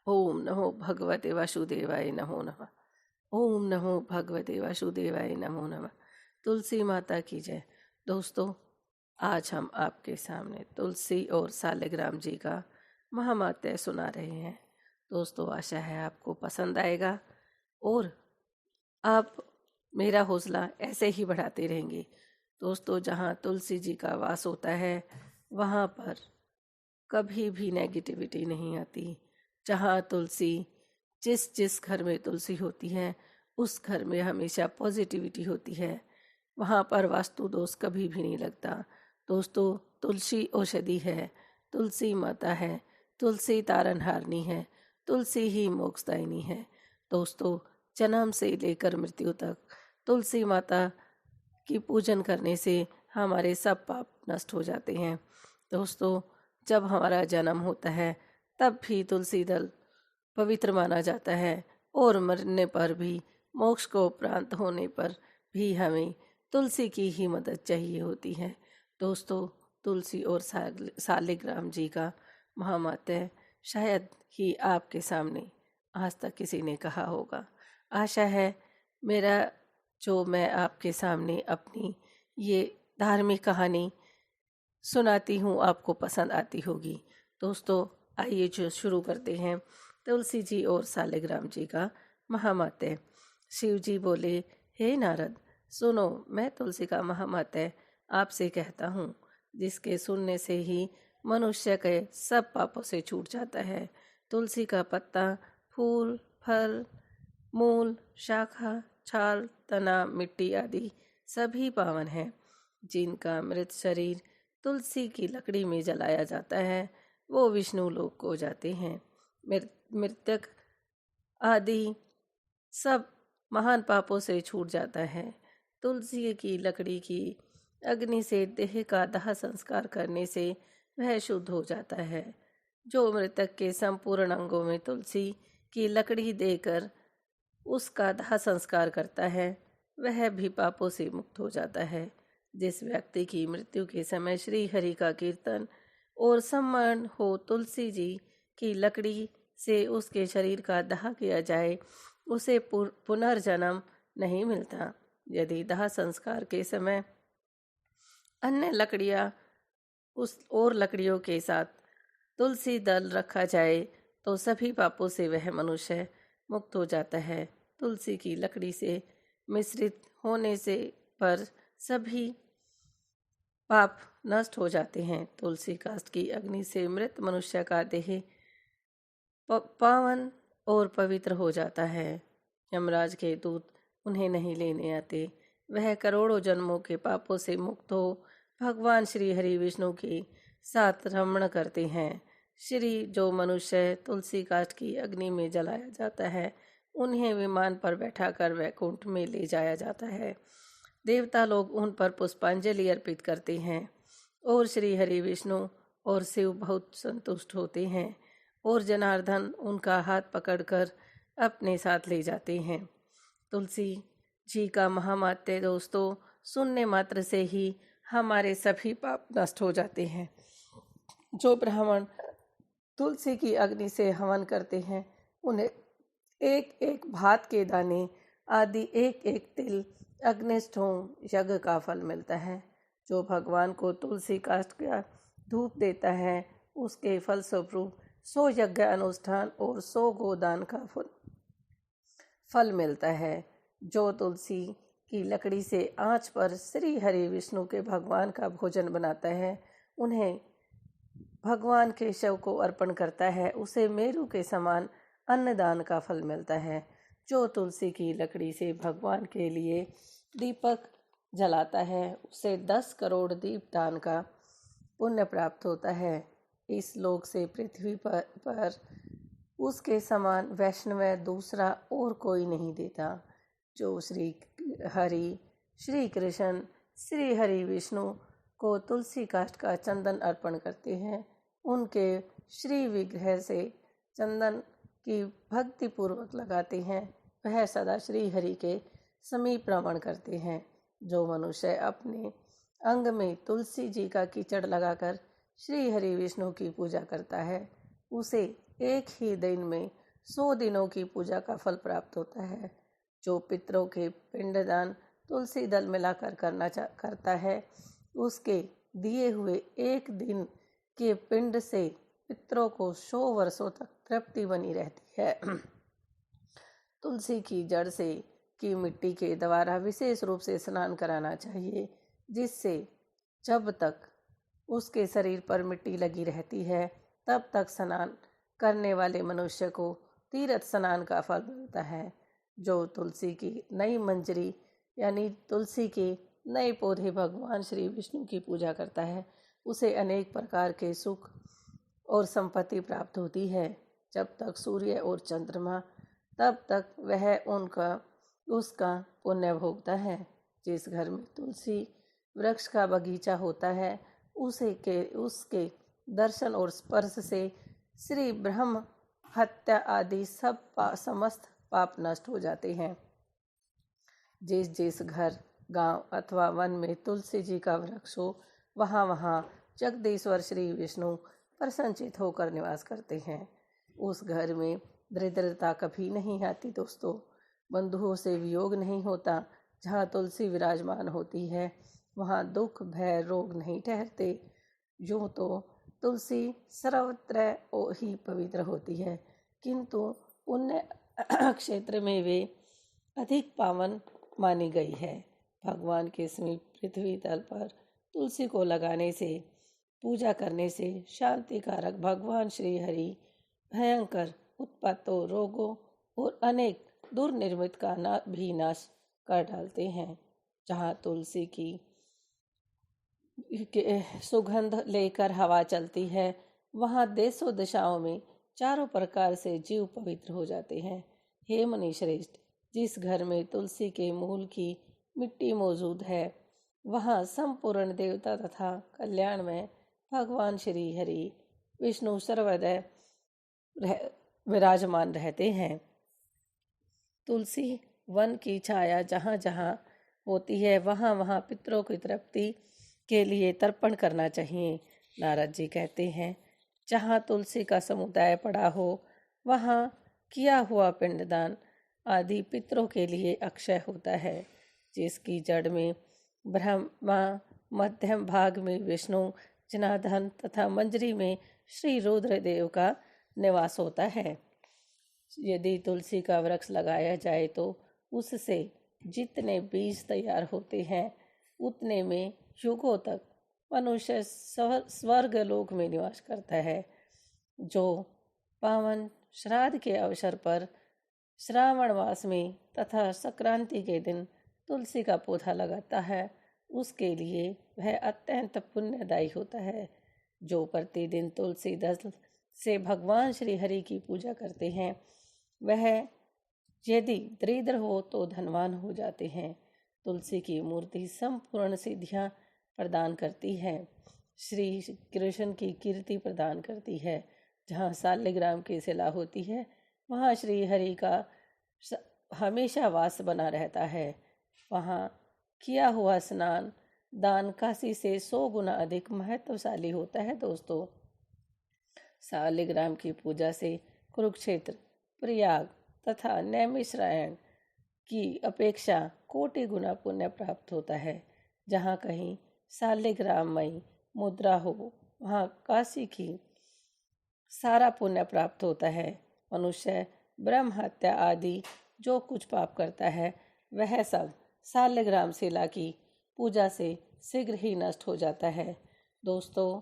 ओम नमो भगवते वासुदेवाय नमो नमः। ओम नमो भगवते वासुदेवाय नमो नमः। तुलसी माता की जय। दोस्तों, आज हम आपके सामने तुलसी और सालिग्राम जी का महात्म्य सुना रहे हैं। दोस्तों, आशा है आपको पसंद आएगा और आप मेरा हौसला ऐसे ही बढ़ाते रहेंगे। दोस्तों, जहाँ तुलसी जी का वास होता है वहाँ पर कभी भी नेगेटिविटी नहीं आती। जहाँ तुलसी, जिस जिस घर में तुलसी होती है उस घर में हमेशा पॉजिटिविटी होती है। वहाँ पर वास्तु दोष कभी भी नहीं लगता। दोस्तों, तुलसी औषधि है, तुलसी माता है, तुलसी तारनहारनी है, तुलसी ही मोक्षदायिनी है। दोस्तों, जन्म से लेकर मृत्यु तक तुलसी माता की पूजन करने से हमारे सब पाप नष्ट हो जाते हैं। दोस्तों, जब हमारा जन्म होता है तब भी तुलसी दल पवित्र माना जाता है और मरने पर भी, मोक्ष को उपरांत होने पर भी हमें तुलसी की ही मदद चाहिए होती है। दोस्तों, तुलसी और सालिग्राम जी का महात्म्य शायद ही आपके सामने आज तक किसी ने कहा होगा। आशा है मेरा जो मैं आपके सामने अपनी ये धार्मिक कहानी सुनाती हूँ आपको पसंद आती होगी। दोस्तों, आइए जो शुरू करते हैं तुलसी जी और सालिग्राम जी का महात्म्य। शिव जी बोले, हे नारद, सुनो, मैं तुलसी का महात्म्य आपसे कहता हूँ, जिसके सुनने से ही मनुष्य के सब पापों से छूट जाता है। तुलसी का पत्ता, फूल, फल, मूल, शाखा, छाल, तना, मिट्टी आदि सभी पावन हैं। जिनका मृत शरीर तुलसी की लकड़ी में जलाया जाता है वो विष्णु लोक को जाते हैं। मृतक आदि सब महान पापों से छूट जाता है। तुलसी की लकड़ी की अग्नि से देह का दाह संस्कार करने से वह शुद्ध हो जाता है। जो मृतक के संपूर्ण अंगों में तुलसी की लकड़ी देकर उसका दाह संस्कार करता है वह भी पापों से मुक्त हो जाता है। जिस व्यक्ति की मृत्यु के समय श्री हरि का कीर्तन और सम्मान हो तुलसी जी की लकड़ी से उसके शरीर का दाह किया जाए उसे पुनर्जन्म नहीं मिलता। यदि दाह संस्कार के समय अन्य लकड़ियां उस और लकड़ियों के साथ तुलसी दल रखा जाए तो सभी पापों से वह मनुष्य मुक्त हो जाता है। तुलसी की लकड़ी से मिश्रित होने से पर सभी पाप नष्ट हो जाते हैं। तुलसी काष्ठ की अग्नि से मृत मनुष्य का देह पावन और पवित्र हो जाता है। यमराज के दूत उन्हें नहीं लेने आते। वह करोड़ों जन्मों के पापों से मुक्त हो भगवान श्री हरि विष्णु के साथ रमण करते हैं। जो मनुष्य तुलसी काष्ठ की अग्नि में जलाया जाता है उन्हें विमान पर बैठाकर वैकुंठ में ले जाया जाता है। देवता लोग उन पर पुष्पांजलि अर्पित करते हैं और श्री हरि विष्णु और शिव बहुत संतुष्ट होते हैं और जनार्दन उनका हाथ पकड़कर अपने साथ ले जाते हैं। तुलसी जी का महात्म्य दोस्तों सुनने मात्र से ही हमारे सभी पाप नष्ट हो जाते हैं। जो ब्राह्मण तुलसी की अग्नि से हवन करते हैं उन्हें एक एक भात के दाने आदि एक एक तिल अग्निष्ठ यज्ञ का फल मिलता है। जो भगवान को तुलसी काष्ठ का धूप देता है उसके फलस्वरूप 100 यज्ञ अनुष्ठान और 100 गोदान का फल मिलता है। जो तुलसी की लकड़ी से आंच पर श्री हरि विष्णु के भगवान का भोजन बनाता है उन्हें भगवान के शव को अर्पण करता है उसे मेरू के समान अन्नदान का फल मिलता है। जो तुलसी की लकड़ी से भगवान के लिए दीपक जलाता है उसे 10 करोड़ दीप दान का पुण्य प्राप्त होता है। इस लोक से पृथ्वी पर उसके समान वैष्णव दूसरा और कोई नहीं देता। जो श्री कृष्ण श्री हरि विष्णु को तुलसी काष्ठ का चंदन अर्पण करते हैं उनके श्री विग्रह से चंदन की भक्ति पूर्वक लगाते हैं वह सदा श्री हरि के समीप रमण करते हैं। जो मनुष्य अपने अंग में तुलसी जी का कीचड़ लगाकर श्री हरि विष्णु की पूजा करता है उसे एक ही दिन में 100 दिनों की पूजा का फल प्राप्त होता है। जो पितरों के पिंडदान तुलसी दल मिलाकर करता है, उसके दिए हुए एक दिन के पिंड से पितरों को 100 वर्षों तक तृप्ति बनी रहती है। तुलसी की जड़ से की मिट्टी के द्वारा विशेष रूप से स्नान कराना चाहिए, जिससे जब तक उसके शरीर पर मिट्टी लगी रहती है तब तक स्नान करने वाले मनुष्य को तीर्थ स्नान का फल मिलता है। जो तुलसी की नई मंजरी यानी तुलसी के नए पौधे भगवान श्री विष्णु की पूजा करता है, उसे अनेक प्रकार के सुख और संपत्ति प्राप्त होती है। जब तक सूर्य और चंद्रमा, तब तक वह उसका पुण्य भोगता है। जिस घर में तुलसी वृक्ष का बगीचा होता है, उसके दर्शन और स्पर्श से श्री ब्रह्म हत्या आदि समस्त पाप नष्ट हो जाते हैं। जिस जिस घर, गांव अथवा वन में तुलसी जी का वृक्ष हो, वहाँ जगदीश्वर श्री विष्णु प्रसन्नचित होकर निवास करते हैं। उस घर में दरिद्रता कभी नहीं आती दोस्तों। बंधुओं से वियोग नहीं होता। जहाँ तुलसी विराजमान होती है, वहाँ दुख भय रोग नहीं ठहरते। यूँ तो तुलसी सर्वत्र ही पवित्र होती है, किंतु पुण्य क्षेत्र में वे अधिक पावन मानी गई है। भगवान के समीप पृथ्वी तल पर तुलसी को लगाने से, पूजा करने से शांति कारक भगवान श्री हरि भयंकर उत्पातों, रोगों और अनेक दुर्निर्मित का भी नाश कर डालते हैं। जहाँ तुलसी की सुगंध लेकर हवा चलती है, वहाँ देशों दिशाओं में चारों प्रकार से जीव पवित्र हो जाते हैं। हे मुनि श्रेष्ठ, जिस घर में तुलसी के मूल की मिट्टी मौजूद है, वहाँ संपूर्ण देवता तथा कल्याण में भगवान श्री हरि विष्णु सर्वदा विराजमान रहते हैं। तुलसी वन की छाया जहाँ जहाँ होती है, वहाँ वहाँ पितरों की तृप्ति के लिए तर्पण करना चाहिए। नारद जी कहते हैं, जहाँ तुलसी का समुदाय पड़ा हो, वहाँ किया हुआ पिंडदान आदि पितरों के लिए अक्षय होता है। जिसकी जड़ में ब्रह्मा, मध्यम भाग में विष्णु, जनार्दन तथा मंजरी में श्री रुद्रदेव का निवास होता है। यदि तुलसी का वृक्ष लगाया जाए तो उससे जितने बीज तैयार होते हैं, उतने में युगों तक मनुष्य स्वर्ग लोक में निवास करता है। जो पावन श्राद्ध के अवसर पर श्रावण मास में तथा संक्रांति के दिन तुलसी का पौधा लगाता है, उसके लिए वह अत्यंत पुण्यदायी होता है। जो प्रतिदिन तुलसी दल से भगवान श्री हरि की पूजा करते हैं, वह यदि दरिद्र हो तो धनवान हो जाते हैं। तुलसी की मूर्ति संपूर्ण सिद्धियां प्रदान करती है, श्री कृष्ण की कीर्ति प्रदान करती है। जहाँ शालिग्राम की शिला होती है, वहाँ श्री हरि का हमेशा वास बना रहता है। वहाँ किया हुआ स्नान दान काशी से 100 गुना अधिक महत्वशाली होता है दोस्तों। शालिग्राम की पूजा से कुरुक्षेत्र, प्रयाग तथा नैमिषारण्य की अपेक्षा कोटि गुना पुण्य प्राप्त होता है। जहाँ कहीं शालिग्राममयी मुद्रा हो, वहाँ काशी की सारा पुण्य प्राप्त होता है। मनुष्य ब्रह्म हत्या आदि जो कुछ पाप करता है, वह सब शालिग्राम शिला की पूजा से शीघ्र ही नष्ट हो जाता है। दोस्तों,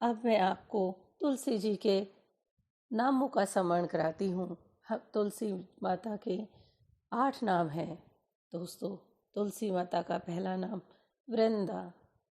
अब मैं आपको तुलसी जी के नामों का स्मरण कराती हूँ। तुलसी माता के 8 नाम हैं दोस्तों। तुलसी माता का पहला नाम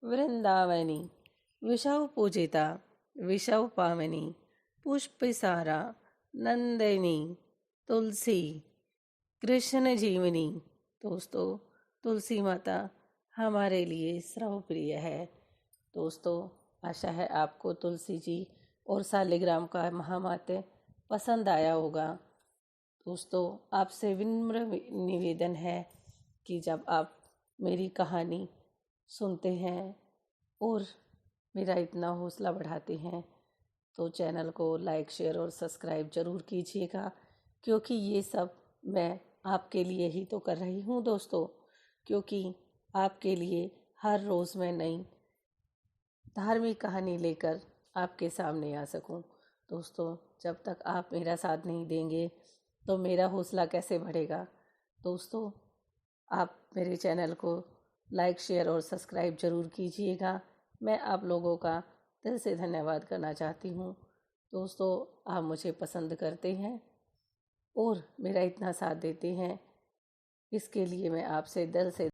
वृंदावनी, विषव पूजिता, विषव पावनी, पुष्पसारा, नंदिनी, तुलसी, कृष्ण जीवनी। दोस्तों, तुलसी माता हमारे लिए सर्वप्रिय है। दोस्तों, आशा है आपको तुलसी जी और शालिग्राम का महात्म्य पसंद आया होगा। दोस्तों, आपसे विनम्र निवेदन है कि जब आप मेरी कहानी सुनते हैं और मेरा इतना हौसला बढ़ाते हैं, तो चैनल को लाइक, शेयर और सब्सक्राइब ज़रूर कीजिएगा। क्योंकि ये सब मैं आपके लिए ही तो कर रही हूँ दोस्तों, क्योंकि आपके लिए हर रोज़ मैं नई धार्मिक कहानी लेकर आपके सामने आ सकूं। दोस्तों, जब तक आप मेरा साथ नहीं देंगे तो मेरा हौसला कैसे बढ़ेगा। दोस्तों, आप मेरे चैनल को लाइक, शेयर और सब्सक्राइब ज़रूर कीजिएगा। मैं आप लोगों का दिल से धन्यवाद करना चाहती हूँ। दोस्तों, आप मुझे पसंद करते हैं और मेरा इतना साथ देते हैं, इसके लिए मैं आपसे दिल से